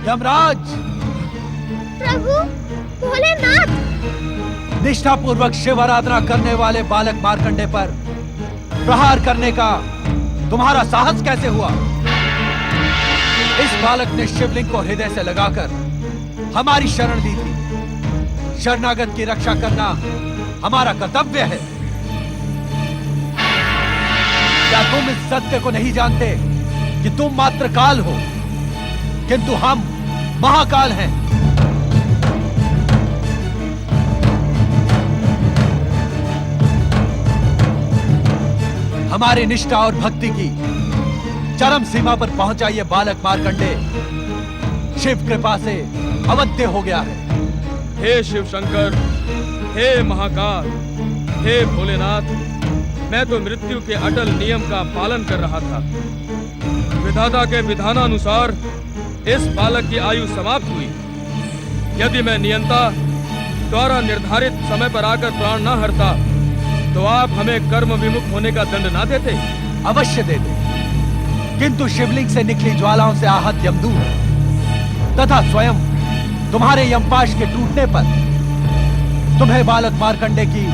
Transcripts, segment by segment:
यमराज! प्रभु भोलेनाथ! निष्ठा पूर्वक शिव आराधना करने वाले बालक मार्कंडे पर प्रहार करने का तुम्हारा साहस कैसे हुआ? इस बालक ने शिवलिंग को हृदय से लगाकर हमारी शरण ली थी। शरणागत की रक्षा करना हमारा कर्तव्य है। क्या तुम इस सत्य को नहीं जानते कि तुम मात्र काल हो, किंतु हम महाकाल हैं? हमारी निष्ठा और भक्ति की चरम सीमा पर पहुंचा ये बालक मार्कंडे शिव कृपा से अवध्य हो गया है। हे शिव शंकर, हे महाकाल, हे भोलेनाथ, मैं तो मृत्यु के अटल नियम का पालन कर रहा था। विधाता के विधानानुसार इस बालक की आयु समाप्त हुई। यदि मैं नियंता द्वारा निर्धारित समय पर आकर प्राण न हरता तो आप हमें कर्म विमुख होने का दंड ना देते? अवश्य देते, किंतु शिवलिंग से निकली ज्वालाओं से आहत यमदूत तथा स्वयं तुम्हारे यमपाश के टूटने पर तुम्हें बालक मार्कंडे की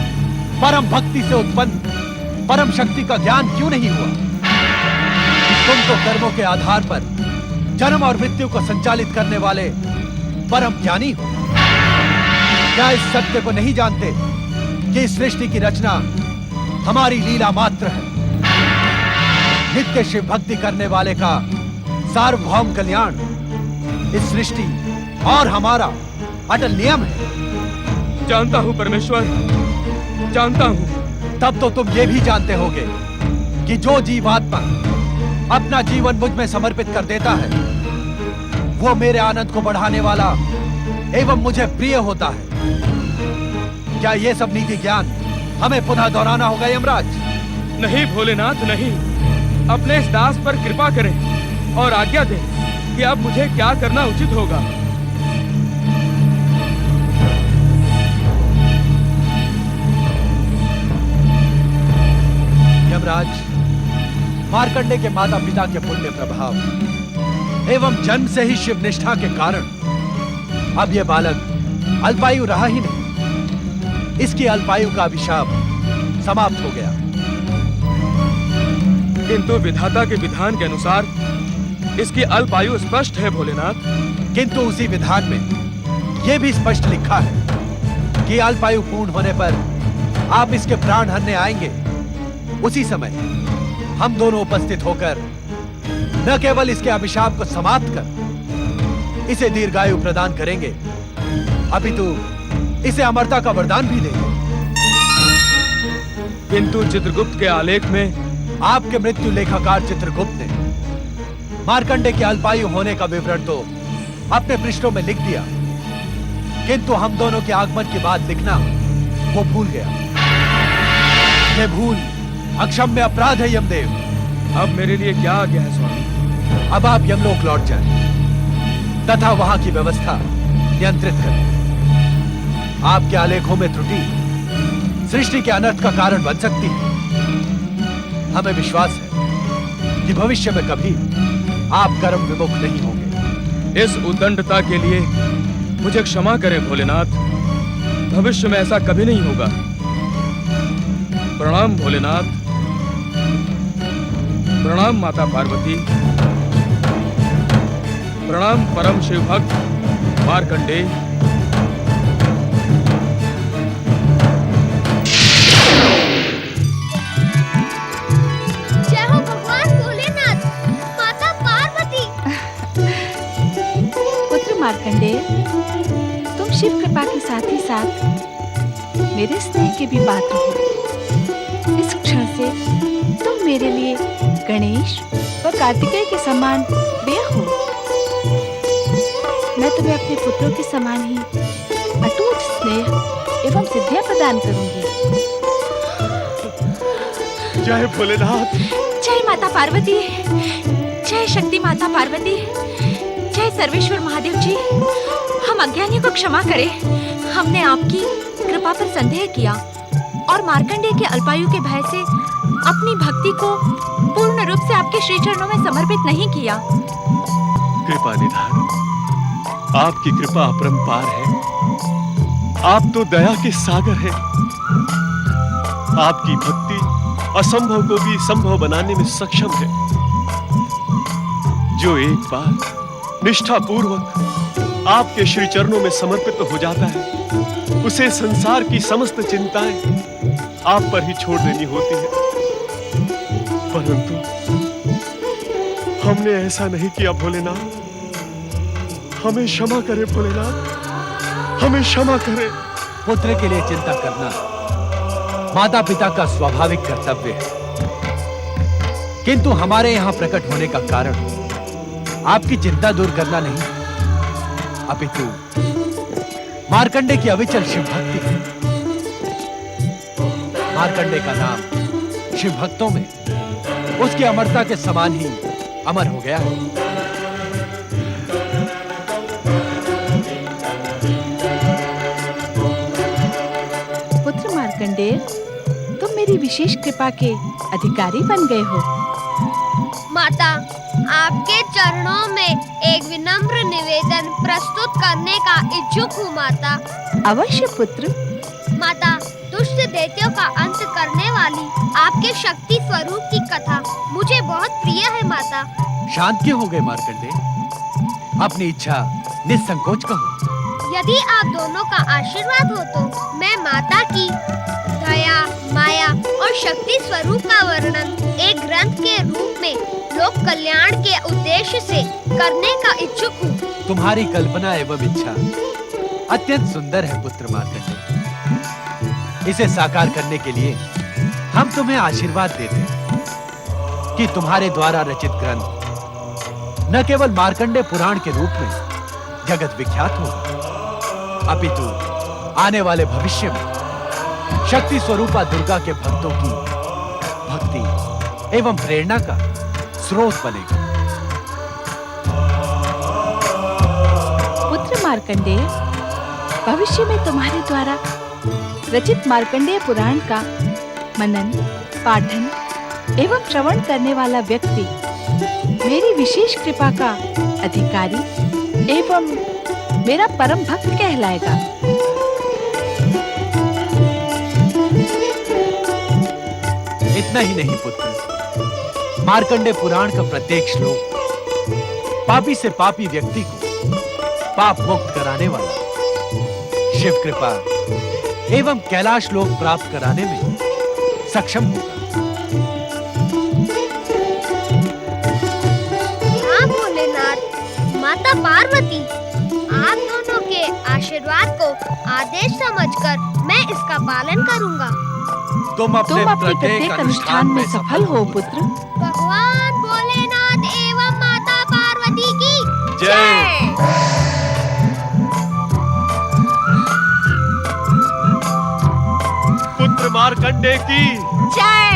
परम भक्ति से उत्पन्न परम शक्ति का ज्ञान क्यों नहीं हुआ? तुम तो कर्मों के आधार पर जन्म और मृत्यु को संचालित करने वाले परम ज्ञानी हो। क्या इस सत्य को नहीं जानते कि इस सृष्टि की रचना हमारी लीला मात्र है? नित्य शिव भक्ति करने वाले का सार्वभौम कल्याण इस सृष्टि और हमारा अटल नियम है। जानता हूं परमेश्वर, जानता हूं। तब तो तुम ये भी जानते होगे कि जो जीवात्मा अपना जीवन मुझ में समर्पित कर देता है वो मेरे आनंद को बढ़ाने वाला एवं मुझे प्रिय होता है। क्या ये सब नीति ज्ञान हमें पुनः दोहराना होगा यमराज? नहीं भोलेनाथ, नहीं। अपने इस दास पर कृपा करें और आज्ञा दें कि अब मुझे क्या करना उचित होगा। यमराज, मार्कंडे के माता पिता के पुण्य प्रभाव एवं जन्म से ही शिव निष्ठा के कारण अब यह बालक अल्पायु रहा ही नहीं। इसकी अल्पायु का अभिशाप समाप्त हो गया। किंतु विधाता के विधान के अनुसार इसकी अल्पायु स्पष्ट है भोलेनाथ। किंतु उसी विधान में यह भी स्पष्ट लिखा है कि अल्पायु पूर्ण होने पर आप इसके प्राण हरने आएंगे। उसी समय हम दोनों उपस्थित होकर न केवल इसके अभिशाप को समाप्त कर इसे दीर्घायु प्रदान करेंगे, अपितु इसे अमरता का वरदान भी देंगे। किंतु चित्रगुप्त के आलेख में आपके मृत्यु लेखाकार चित्रगुप्त ने मार्कंडे के अल्पायु होने का विवरण तो अपने पृष्ठों में लिख दिया, किंतु हम दोनों के आगमन की बात लिखना वो भूल गया। ये भूल अक्षम्य अपराध है यमदेव। अब मेरे लिए क्या आज्ञा है स्वामी? अब आप यमलोक लौट जाएं तथा वहां की व्यवस्था नियंत्रित करें। आपके आलेखों में त्रुटि सृष्टि के अनर्थ का कारण बन सकती है। हमें विश्वास है कि भविष्य में कभी आप कर्म विमुख नहीं होंगे। इस उद्दंडता के लिए मुझे क्षमा करें भोलेनाथ। भविष्य में ऐसा कभी नहीं होगा। प्रणाम भोलेनाथ। प्रणाम माता पार्वती। प्रणाम परम शिव भक्त मार्कंडे। जय हो भगवान भोलेनाथ, माता पार्वती। पुत्र मार्कंडे, तुम शिव कृपा के साथ ही साथ मेरे स्नेह के भी पात्र हो। इस क्षण से तुम मेरे लिए गणेश व कार्तिकेय के समान प्रिय हो। मैं तुम्हें अपने पुत्रों के समान ही अटूट स्नेह एवं सिद्धियां प्रदान करूंगी। जय भोलेनाथ। जय माता पार्वती। जय शक्ति माता पार्वती। जय सर्वेश्वर महादेव जी। हम अज्ञानियों को क्षमा करें। हमने आपकी कृपा पर संदेह किया और मार्कंडे के अल्पायु के भय से अपनी भक्ति को पूर्ण रूप से आपके श्री चरणों में समर्पित नहीं किया। कृपा निधान, आपकी कृपा अपरंपार है। आप तो दया के सागर हैं। आपकी भक्ति असंभव को भी संभव बनाने में सक्षम है। जो एक बार निष्ठापूर्वक आपके श्री चरणों में समर्पित हो जाता है, उसे संसार की समस्त चिंताएं आप पर ही छोड़ देनी होती है। परंतु हमने ऐसा नहीं किया भोलेनाथ। हमें क्षमा करे भोलेनाथ, हमें क्षमा करे। पुत्र के लिए चिंता करना माता पिता का स्वाभाविक कर्तव्य है, किंतु हमारे यहां प्रकट होने का कारण आपकी चिंता दूर करना नहीं, अपितु मार्कंडे की अविचल शिव भक्ति है। मार्कंडे का नाम शिव भक्तों में उसकी अमरता के समान ही अमर हो गया है। पुत्र मार्कंडेय, तुम मेरी विशेष कृपा के अधिकारी बन गए हो। माता, आपके चरणों में एक विनम्र निवेदन प्रस्तुत करने का इच्छुक हूँ माता। अवश्य पुत्र। माता, दुष्ट दैत्यों का अंत करने वाली आपके शक्ति स्वरूप की कथा मुझे बहुत प्रिय है माता। शांत क्यों हो गए मार्कंडे? अपनी इच्छा निसंकोच कहो। यदि आप दोनों का आशीर्वाद हो तो मैं माता की दया, माया और शक्ति स्वरूप का वर्णन एक ग्रंथ के रूप में लोक कल्याण के उद्देश्य से करने का इच्छुक हूँ। तुम्हारी कल्पना एवं इच्छा अत्यंत सुंदर है पुत्र मार्कंडे। इसे साकार करने के लिए हम तुम्हें आशीर्वाद देते हैं कि तुम्हारे द्वारा रचित ग्रंथ न केवल मार्कंडे पुराण के रूप में जगत विख्यात होगा, अपितु आने वाले भविष्य में शक्ति स्वरूपा दुर्गा के भक्तों की भक्ति एवं प्रेरणा का स्रोत बनेगा। पुत्र मार्कंडेय, भविष्य में तुम्हारे द्वारा रचित मार्कंडेय पुराण का मनन, पाठन एवं श्रवण करने वाला व्यक्ति मेरी विशेष कृपा का अधिकारी एवं मेरा परम भक्त कहलाएगा। इतना ही नहीं पुत्र, मार्कंडे पुराण का प्रत्येक श्लोक पापी से पापी व्यक्ति को पाप मुक्त कराने वाला, शिव कृपा एवं कैलाश लोक प्राप्त कराने में सक्षम होगा। हाँ भोलेनाथ, माता पार्वती, आप दोनों के आशीर्वाद को आदेश समझकर मैं इसका पालन करूंगा। तुम अपने प्रत्येक अनुष्ठान में सफल हो पुत्र। भगवान भोलेनाथ एवं माता पार्वती की जय। पुत्र मार्कंडे की जय।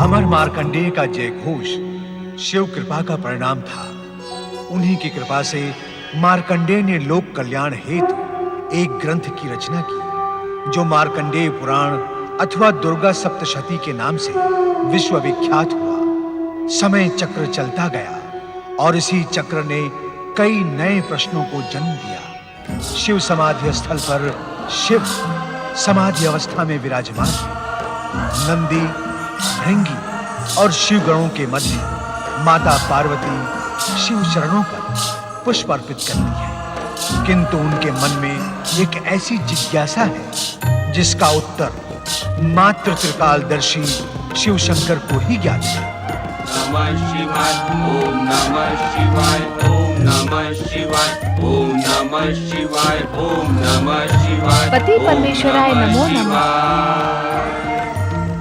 अमर मार्कंडेय का जय घोष शिव कृपा का परिणाम था। उन्हीं की कृपा से मार्कंडेय ने लोक कल्याण हेतु एक ग्रंथ की रचना की, जो मार्कंडेय पुराण अथवा दुर्गा सप्तशती के नाम से विश्व विख्यात हुआ। समय चक्र चलता गया और इसी चक्र ने कई नए प्रश्नों को जन्म दिया। शिव समाधि स्थल पर शिव समाधि अवस्था में विराजमान है। नंदी, भृंगी और शिव गणों के मध्य माता पार्वती शिव चरणों पर पुष्प अर्पित करती है, किंतु उनके मन में एक ऐसी जिज्ञासा है जिसका उत्तर मात्र त्रिकालदर्शी शिव शंकर को ही ज्ञात है। नमः शिवाय, ओम नमः शिवाय, ओम नमः शिवाय, ओम नमः शिवाय, ओम नमः शिवाय। पति परमेश्वराय नमो नमः।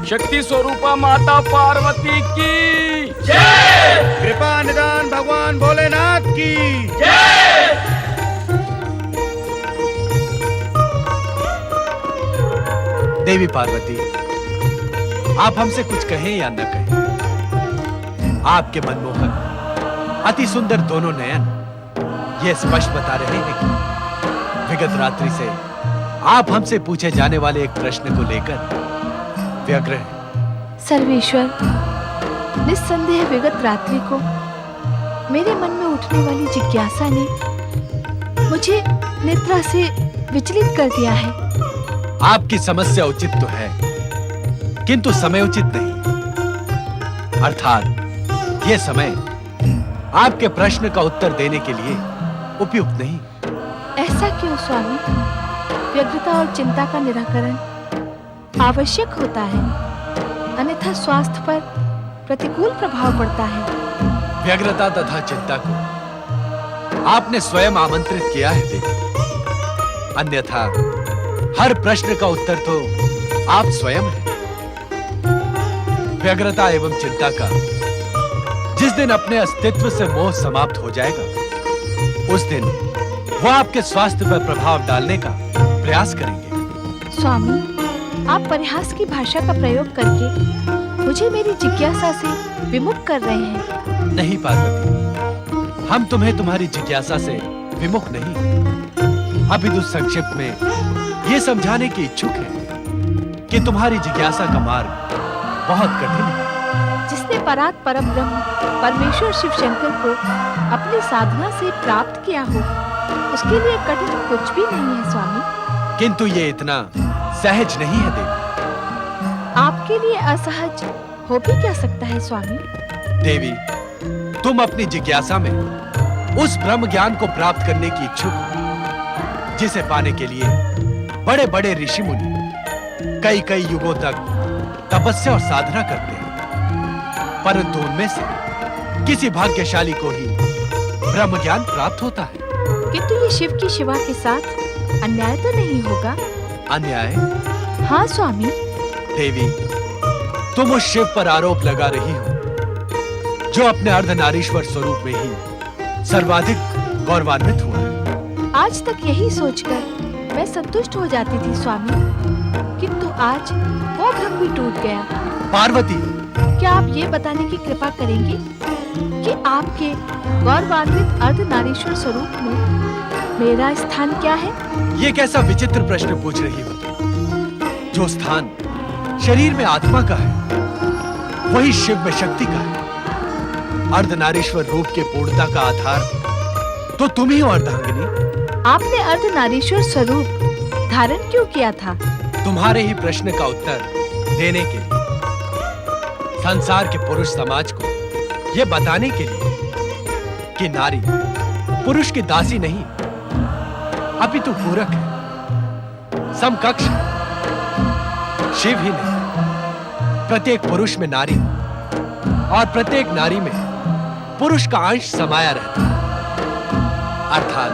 शक्ति स्वरूपा माता पार्वती की जय। कृपा निदान भगवान भोलेनाथ की जय। देवी पार्वती, आप हमसे कुछ कहें या न कहें, आपके मनमोहक अति सुंदर दोनों नयन ये स्पष्ट बता रहे हैं कि विगत रात्रि से आप हमसे पूछे जाने वाले एक प्रश्न को लेकर व्यग्र हैं। सर्वेश्वर, निस्संदेह विगत रात्रि को मेरे मन में उठने वाली जिज्ञासा ने मुझे निद्रा से विचलित कर दिया है। आपकी समस्या उचित तो है, किंतु समय उचित नहीं। अर्थात यह समय आपके प्रश्न का उत्तर देने के लिए उपयुक्त नहीं। ऐसा क्यों स्वामी? व्यग्रता और चिंता का निराकरण आवश्यक होता है, अन्यथा स्वास्थ्य पर प्रतिकूल प्रभाव पड़ता है। व्यग्रता तथा चिंता को आपने स्वयं आमंत्रित किया है देवी, अन्यथा हर प्रश्न का उत्तर तो आप स्वयं हैं। व्यग्रता एवं चिंता का जिस दिन अपने अस्तित्व से मोह समाप्त हो जाएगा, उस दिन वो आपके स्वास्थ्य पर प्रभाव डालने का प्रयास करेंगे। स्वामी, आप परिहास की भाषा का प्रयोग करके मुझे मेरी जिज्ञासा से विमुख कर रहे हैं। नहीं पार्वती, हम तुम्हें तुम्हारी जिज्ञासा से विमुख नहीं, अपितु संक्षिप्त में ये समझाने की इच्छुक है कि तुम्हारी जिज्ञासा का मार्ग बहुत कठिन है। जिसने परात परम ब्रह्म परमेश्वर शिव शंकर को अपनी साधना से प्राप्त किया हो, उसके लिए कठिन कुछ भी नहीं है स्वामी। किंतु ये इतना सहज नहीं है देवी। आपके लिए असहज हो भी क्या सकता है स्वामी? देवी, तुम अपनी जिज्ञासा में उस ब्रह्म ज्ञान को प्राप्त करने की इच्छुक हो, जिसे पाने के लिए बड़े बड़े ऋषि मुनि कई कई युगों तक तपस्या और साधना करते हैं, परंतु उनमें से किसी भाग्यशाली को ही ब्रह्म ज्ञान प्राप्त होता है। किंतु ये शिव की शिवा के साथ अन्याय तो नहीं होगा? अन्याय? हाँ स्वामी। देवी, तुम उस शिव पर आरोप लगा रही हो जो अपने अर्धनारीश्वर स्वरूप में ही सर्वाधिक गौरवान्वित हुआ है। आज तक यही सोचकर मैं संतुष्ट हो जाती थी स्वामी, किंतु आज वो भ्रम भी टूट गया। पार्वती, क्या आप ये बताने की कृपा करेंगे कि आपके गौरवान्वित अर्धनारीश्वर स्वरूप में मेरा स्थान क्या है? ये कैसा विचित्र प्रश्न पूछ रही हो तुम? जो स्थान शरीर में आत्मा का है, वही शिव में शक्ति का है। अर्धनारीश्वर रूप के पूर्णता का आधार तो तुम ही हो अर्धांगिनी। आपने अर्धनारीश्वर स्वरूप धारण क्यों किया था? तुम्हारे ही प्रश्न का उत्तर देने के लिए, संसार के पुरुष समाज को यह बताने के लिए कि नारी पुरुष की दासी नहीं, अपितु पूरक है, समकक्ष है। शिव ही नहीं, प्रत्येक पुरुष में नारी और प्रत्येक नारी में पुरुष का अंश समाया रहता है। अर्थात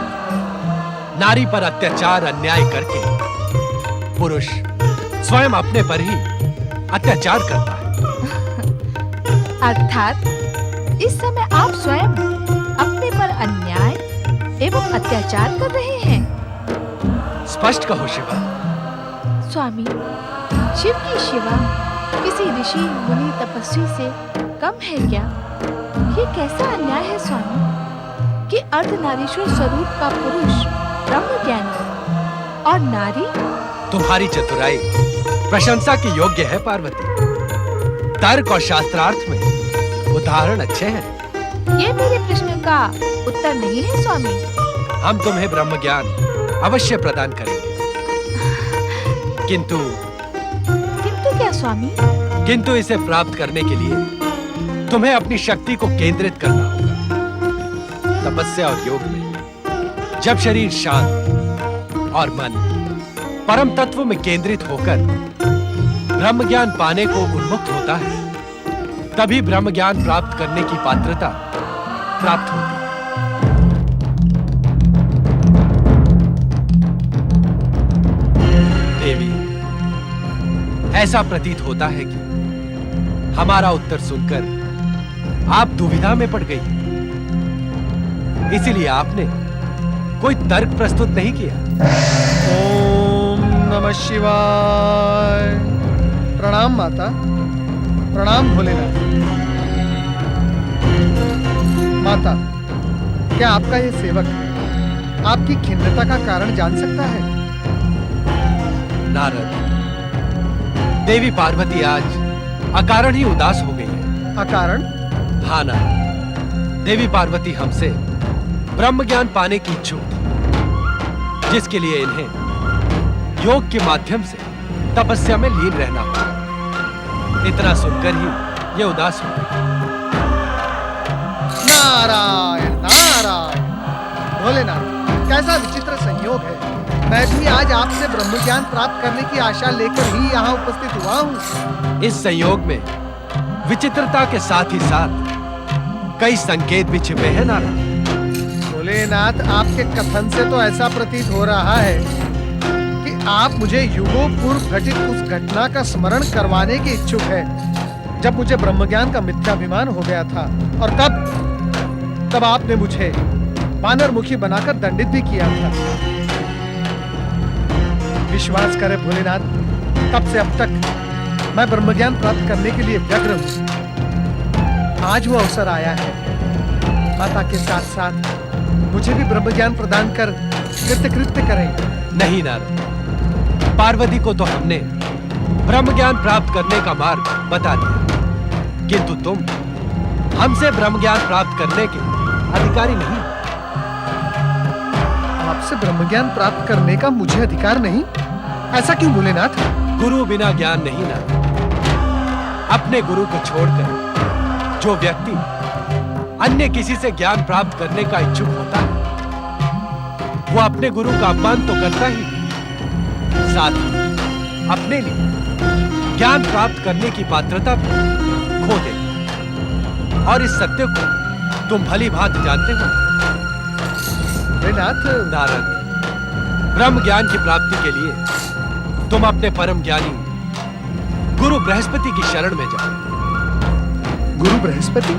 नारी पर अत्याचार अन्याय करके पुरुष स्वयं अपने पर ही अत्याचार करता है। अर्थात इस समय आप स्वयं अपने पर अन्याय एवं अत्याचार कर रहे हैं। स्पष्ट कहो शिवा। स्वामी, शिव की शिवा किसी ऋषि मुनि तपस्वी से कम है क्या? ये कैसा अन्याय है स्वामी कि अर्धनारीश्वर स्वरूप का पुरुष ब्रह्म ज्ञानी और नारी? तुम्हारी चतुराई प्रशंसा के योग्य है पार्वती। तर्क और शास्त्रार्थ में उदाहरण अच्छे हैं। ये मेरे प्रश्न का उत्तर नहीं है स्वामी। हम तुम्हें ब्रह्म ज्ञान अवश्य प्रदान करेंगे, किंतु क्या स्वामी? किंतु इसे प्राप्त करने के लिए तुम्हें अपनी शक्ति को केंद्रित करना होगा। तपस्या और योग में जब शरीर शांत और मन परम तत्व में केंद्रित होकर ब्रह्म ज्ञान पाने को उन्मुक्त होता है, तभी ब्रह्म ज्ञान प्राप्त करने की पात्रता प्राप्त होती है। देवी, ऐसा प्रतीत होता है कि हमारा उत्तर सुनकर आप दुविधा में पड़ गई, इसीलिए आपने कोई तर्क प्रस्तुत नहीं किया। ओम नमः शिवाय। प्रणाम माता, प्रणाम भोलेनाथ। माता, क्या आपका ये सेवक आपकी खिन्नता का कारण जान सकता है? नारद, देवी पार्वती आज अकारण ही उदास हो गई है। अकारण? हाँ नारद, देवी पार्वती हमसे ब्रह्म ज्ञान पाने की इच्छुक थी, जिसके लिए इन्हें योग के माध्यम से तपस्या में लीन रहना होगा। इतना सुनकर ही ये उदास हो गए। नारायण नारायण। भोलेनाथ, कैसा विचित्र संयोग है। मैं भी आज आपसे ब्रह्म ज्ञान प्राप्त करने की आशा लेकर ही यहाँ उपस्थित हुआ हूँ। इस संयोग में विचित्रता के साथ ही साथ कई संकेत भी छिपे हैं नारद। भोलेनाथ, आपके कथन से तो ऐसा प्रतीत हो रहा है कि आप मुझे युगों पूर्व घटित उस घटना का स्मरण करवाने के इच्छुक है, जब मुझे ब्रह्मज्ञान का मिथ्याभिमान हो गया था, और तब आपने मुझे वानर मुखी बनाकर दंडित भी किया था। विश्वास करें भोलेनाथ, तब से अब तक मैं ब्रह्मज्ञान प्राप्त करने के लिए व्यग्र हूँ। आज वो अवसर आया है। माता के साथ साथ मुझे भी ब्रह्मज्ञान प्रदान कर कृत्य करें। नहीं नारद, पार्वती को तो हमने ब्रह्म ज्ञान प्राप्त करने का मार्ग बता दिया, किंतु तुम हमसे ब्रह्म ज्ञान प्राप्त करने के अधिकारी नहीं। आपसे ब्रह्मज्ञान प्राप्त करने का मुझे अधिकार नहीं? ऐसा क्यों भोलेनाथ? गुरु बिना ज्ञान नहीं नारद। अपने गुरु को छोड़कर जो व्यक्ति अन्य किसी से ज्ञान प्राप्त करने का इच्छुक होता है, वो अपने गुरु का अपमान तो करता ही, साथ ही अपने लिए ज्ञान प्राप्त करने की पात्रता भी खो देता। और इस सत्य को तुम भली भांति जानते हो नारद। ब्रह्म ज्ञान की प्राप्ति के लिए तुम अपने परम ज्ञानी गुरु बृहस्पति की शरण में जाओ। गुरु बृहस्पति?